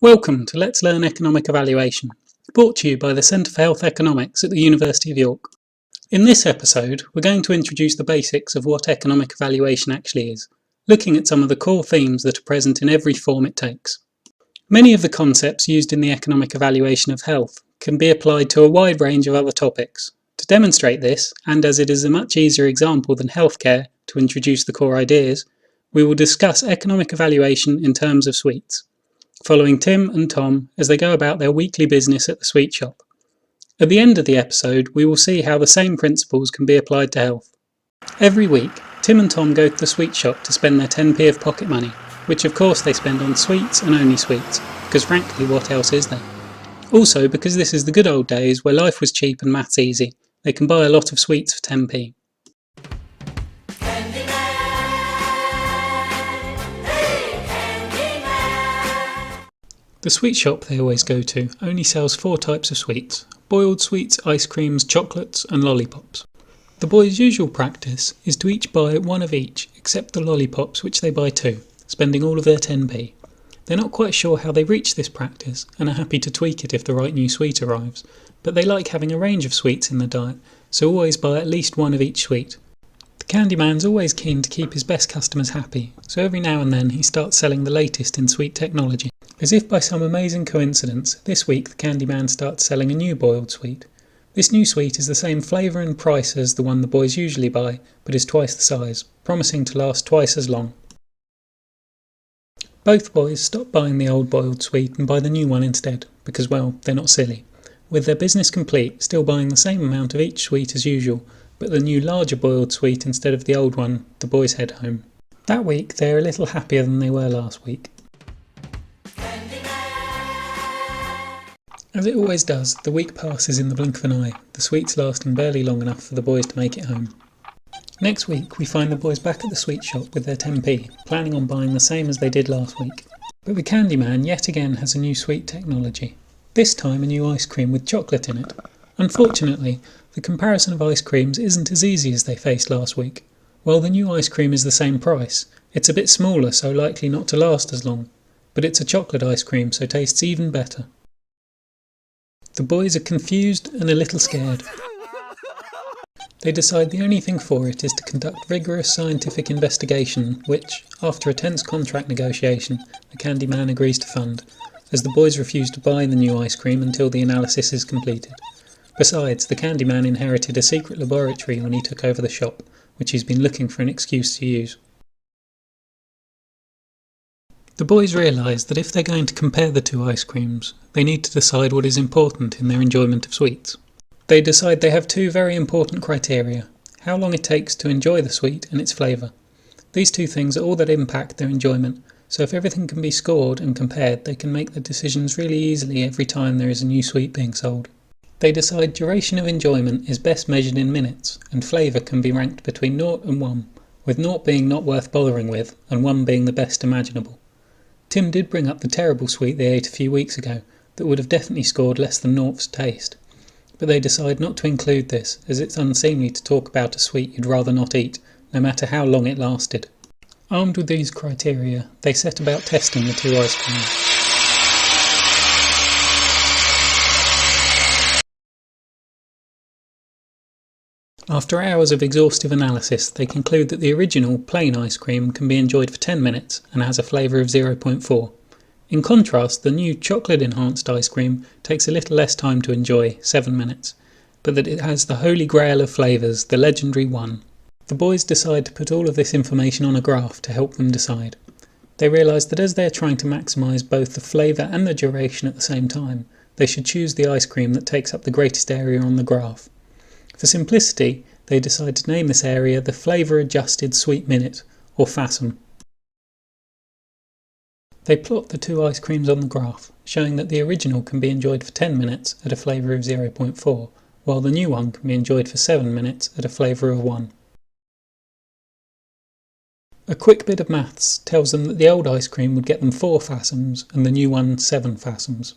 Welcome to Let's Learn Economic Evaluation, brought to you by the Centre for Health Economics at the University of York. In this episode, we're going to introduce the basics of what economic evaluation actually is, looking at some of the core themes that are present in every form it takes. Many of the concepts used in the economic evaluation of health can be applied to a wide range of other topics. To demonstrate this, and as it is a much easier example than healthcare to introduce the core ideas, we will discuss economic evaluation in terms of sweets, following Tim and Tom as they go about their weekly business at the sweet shop. At the end of the episode, we will see how the same principles can be applied to health. Every week, Tim and Tom go to the sweet shop to spend their 10p of pocket money, which of course they spend on sweets and only sweets, because frankly, what else is there? Also, because this is the good old days where life was cheap and maths easy, they can buy a lot of sweets for 10p. The sweet shop they always go to only sells 4 types of sweets: boiled sweets, ice creams, chocolates and lollipops. The boys' usual practice is to each buy one of each except the lollipops, which they buy 2, spending all of their 10p. They're not quite sure how they reach this practice and are happy to tweak it if the right new sweet arrives, but they like having a range of sweets in the diet, so always buy at least one of each sweet. The candy man's always keen to keep his best customers happy, so every now and then he starts selling the latest in sweet technology. As if by some amazing coincidence, this week the Candyman starts selling a new boiled sweet. This new sweet is the same flavour and price as the one the boys usually buy, but is twice the size, promising to last twice as long. Both boys stop buying the old boiled sweet and buy the new one instead, because, well, they're not silly. With their business complete, still buying the same amount of each sweet as usual, but the new larger boiled sweet instead of the old one, the boys head home. That week they are a little happier than they were last week. As it always does, the week passes in the blink of an eye, the sweets lasting barely long enough for the boys to make it home. Next week we find the boys back at the sweet shop with their 10p, planning on buying the same as they did last week. But the Candyman yet again has a new sweet technology, this time a new ice cream with chocolate in it. Unfortunately, the comparison of ice creams isn't as easy as they faced last week. While the new ice cream is the same price, it's a bit smaller, so likely not to last as long, but it's a chocolate ice cream, so tastes even better. The boys are confused and a little scared. They decide the only thing for it is to conduct rigorous scientific investigation, which, after a tense contract negotiation, the Candyman agrees to fund, as the boys refuse to buy the new ice cream until the analysis is completed. Besides, the Candyman inherited a secret laboratory when he took over the shop, which he's been looking for an excuse to use. The boys realise that if they're going to compare the two ice creams, they need to decide what is important in their enjoyment of sweets. They decide they have 2 very important criteria: how long it takes to enjoy the sweet and its flavour. These 2 things are all that impact their enjoyment, so if everything can be scored and compared, they can make the decisions really easily every time there is a new sweet being sold. They decide duration of enjoyment is best measured in minutes, and flavour can be ranked between 0 and 1, with 0 being not worth bothering with, and 1 being the best imaginable. Tim did bring up the terrible sweet they ate a few weeks ago that would have definitely scored less than 0 for taste, but they decide not to include this as it's unseemly to talk about a sweet you'd rather not eat, no matter how long it lasted. Armed with these criteria, they set about testing the 2 ice creams. After hours of exhaustive analysis, they conclude that the original, plain ice cream can be enjoyed for 10 minutes and has a flavour of 0.4. In contrast, the new chocolate-enhanced ice cream takes a little less time to enjoy, 7 minutes, but that it has the holy grail of flavours, the legendary 1. The boys decide to put all of this information on a graph to help them decide. They realise that as they are trying to maximise both the flavour and the duration at the same time, they should choose the ice cream that takes up the greatest area on the graph. For simplicity, they decide to name this area the Flavour Adjusted Sweet Minute, or FASM. They plot the 2 ice creams on the graph, showing that the original can be enjoyed for 10 minutes at a flavour of 0.4, while the new one can be enjoyed for 7 minutes at a flavour of 1. A quick bit of maths tells them that the old ice cream would get them 4 FASMs and the new one 7 FASMs.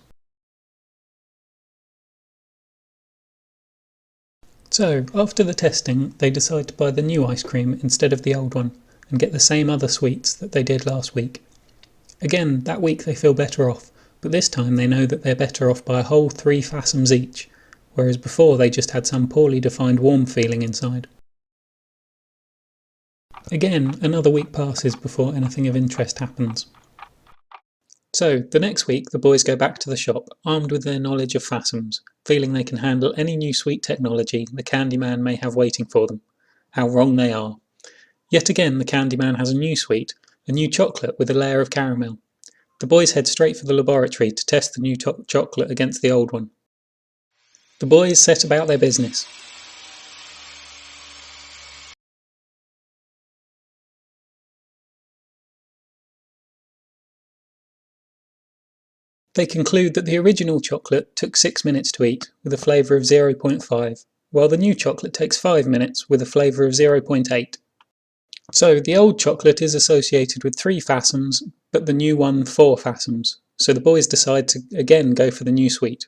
So, after the testing, they decide to buy the new ice cream instead of the old one, and get the same other sweets that they did last week. Again, that week they feel better off, but this time they know that they're better off by a whole 3 fathom each, whereas before they just had some poorly defined warm feeling inside. Again, another week passes before anything of interest happens. So, the next week the boys go back to the shop, armed with their knowledge of fathoms, feeling they can handle any new sweet technology the Candyman may have waiting for them. How wrong they are. Yet again the Candyman has a new sweet, a new chocolate with a layer of caramel. The boys head straight for the laboratory to test the new chocolate against the old one. The boys set about their business. They conclude that the original chocolate took 6 minutes to eat, with a flavour of 0.5, while the new chocolate takes 5 minutes, with a flavour of 0.8. So the old chocolate is associated with 3 fathoms, but the new one 4 fathoms, so the boys decide to again go for the new sweet.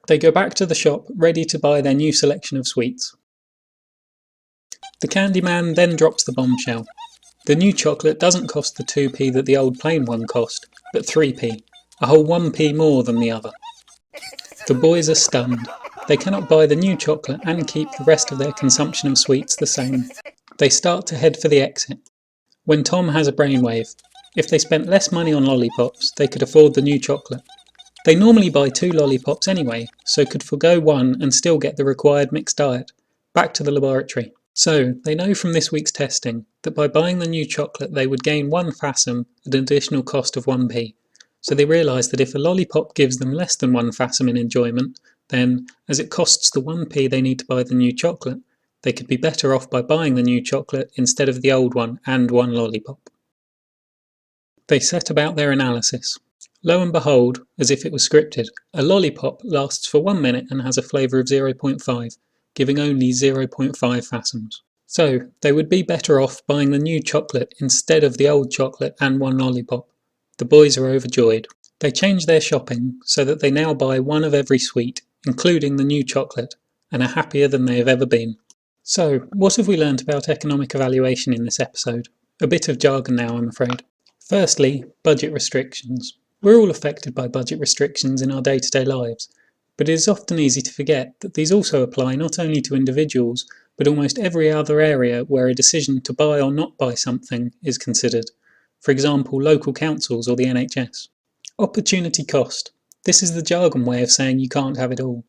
They go back to the shop, ready to buy their new selection of sweets. The Candyman then drops the bombshell. The new chocolate doesn't cost the 2p that the old plain one cost, but 3p, a whole 1p more than the other. The boys are stunned. They cannot buy the new chocolate and keep the rest of their consumption of sweets the same. They start to head for the exit, when Tom has a brainwave. If they spent less money on lollipops, they could afford the new chocolate. They normally buy 2 lollipops anyway, so could forgo one and still get the required mixed diet. Back to the laboratory. So, they know from this week's testing that by buying the new chocolate they would gain 1 fathom at an additional cost of 1p. So they realise that if a lollipop gives them less than 1 fathom in enjoyment, then, as it costs the 1p they need to buy the new chocolate, they could be better off by buying the new chocolate instead of the old one and 1 lollipop. They set about their analysis. Lo and behold, as if it was scripted, a lollipop lasts for 1 minute and has a flavour of 0.5. Giving only 0.5 fathoms. So, they would be better off buying the new chocolate instead of the old chocolate and 1 lollipop. The boys are overjoyed. They change their shopping so that they now buy 1 of every sweet, including the new chocolate, and are happier than they have ever been. So, what have we learnt about economic evaluation in this episode? A bit of jargon now, I'm afraid. Firstly, budget restrictions. We're all affected by budget restrictions in our day-to-day lives. But it is often easy to forget that these also apply not only to individuals, but almost every other area where a decision to buy or not buy something is considered. For example, local councils or the NHS. Opportunity cost. This is the jargon way of saying you can't have it all.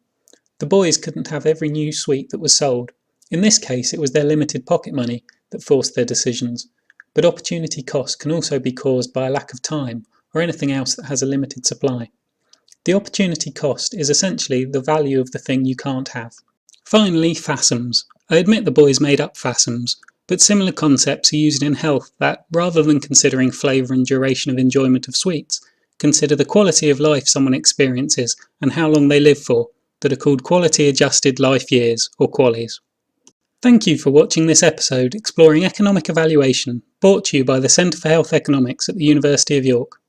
The boys couldn't have every new sweet that was sold. In this case, it was their limited pocket money that forced their decisions. But opportunity cost can also be caused by a lack of time or anything else that has a limited supply. The opportunity cost is essentially the value of the thing you can't have. Finally, fathoms. I admit the boys made up fathoms, but similar concepts are used in health that, rather than considering flavour and duration of enjoyment of sweets, consider the quality of life someone experiences and how long they live for, that are called quality adjusted life years, or QALYs. Thank you for watching this episode exploring economic evaluation, brought to you by the Centre for Health Economics at the University of York.